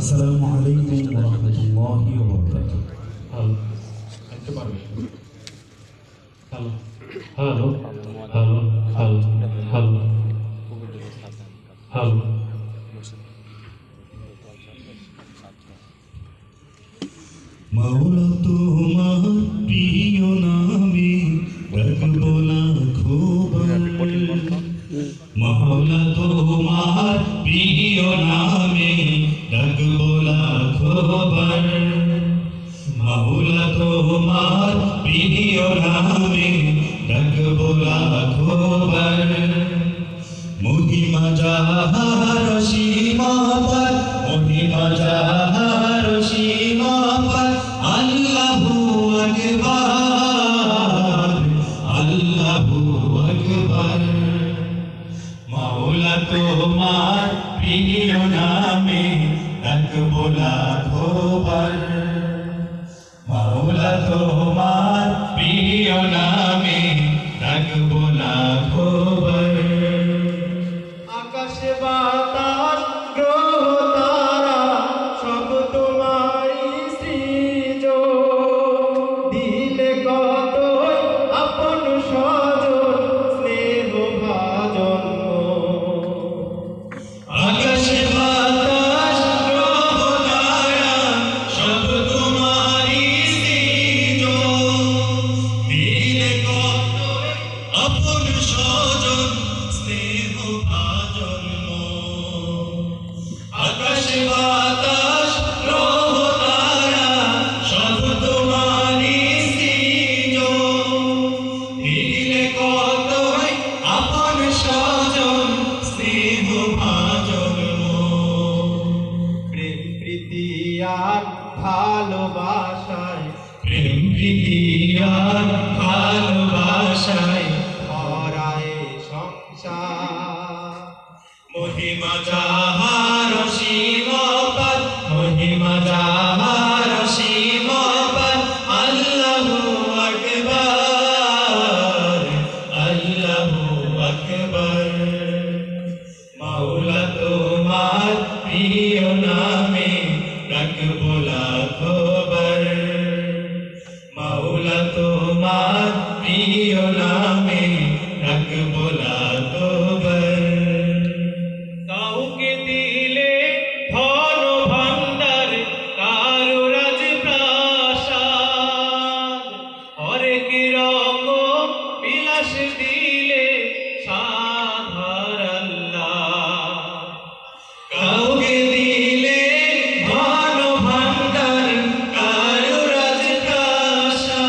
আসসালামু আলাইকুম ওয়া রাহমাতুল্লাহি ওয়া বারাকাতুহু। হ্যালো, একটু পারবে? Hello hello hello hello hello hello. মাওলা তোমার প্রিয় নামে ডাকবো লাখো বার। মাওলা তোমার প্রিয় নামে ডাকবো লাখো বার। মাওলা তোমার প্রিয় নামে ডাকবো লাখো বার। মহিমা যাহার সীমা পার, মহিমা যাহার সীমা পার। আল্লাহু আকবার, আল্লাহু আকবার। মাওলা তোমার প্রিয় নামে ডাকবো লাখো বার। মাওলা তোমার প্রিয় নামে ডাকবো লাখো বার। আকাশে বাতাস গ্রহ তারা সব তোমারই সৃজন। দিলে কত আপন স্বজন স্নেহ ভাজন। আকাশে বাতাস গ্রহ তারা সব তোমারই সৃজন। দিলে কত আপন স্বজন স্নেহ ভাজন। আকাশে বাতাস গ্রহ তারা সব তোমারই সৃজন। দিলে কত আপন স্বজন স্নেহ ভাজন। প্রেম প্রীতি আর ভালোবাসায়, প্রেম প্রীতি আর ভালোবাসায় ভরায় সংসার। মহিমা যাহার সীমা পার, মহিমা যাহার সীমা পার। আল্লাহু আকবার, আল্লাহু আকবার। মাওলা তোমার প্রিয় নামে ডাকবো লাখো বার। মাওলা তোমার প্রিয় নামে ডাকবো লাখো বার। কাউকে দিলে ধন ভান্ডার, কারো রাজপ্রাসাদ। হরেক রকম বিলাস দিলে সাধার আল্লাহ। কাউকে দিলে ধন ভান্ডার, কারো রাজপ্রাসাদ।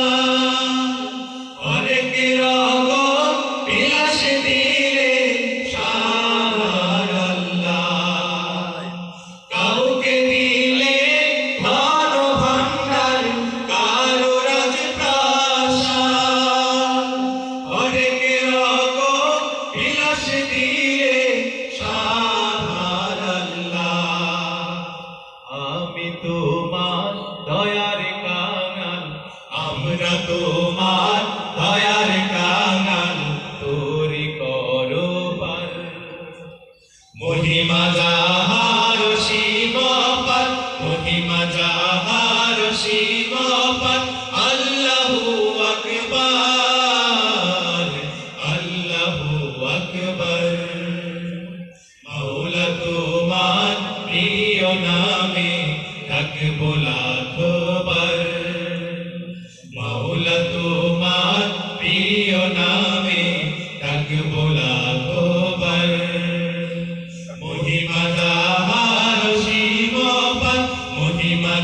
হরেক রকম বিলাস দিলে সাধার আল্লাহ। কাউকে দিলে ধন ভান্ডার, কারো রাজপ্রাসাদ। হরেক রকম বিলাস দিলে সাধার আল্লাহ। আমি তোমার দয়ার কাঙাল, আমরা তোমার দয়ার কাঙাল, তোরি করো পার। মহিমা যাহার সীমা পার, মহিমা যাহার সীমা পার। আল্লাহু আকবার, আল্লাহু আকবার। মাওলা তোমার প্রিয় নামে ডাকবো লাখো বার। মাওলা তোমার প্রিয় নামে ডাকবো লাখো বার। মহিমা যাহার সীমা পার, মহিমা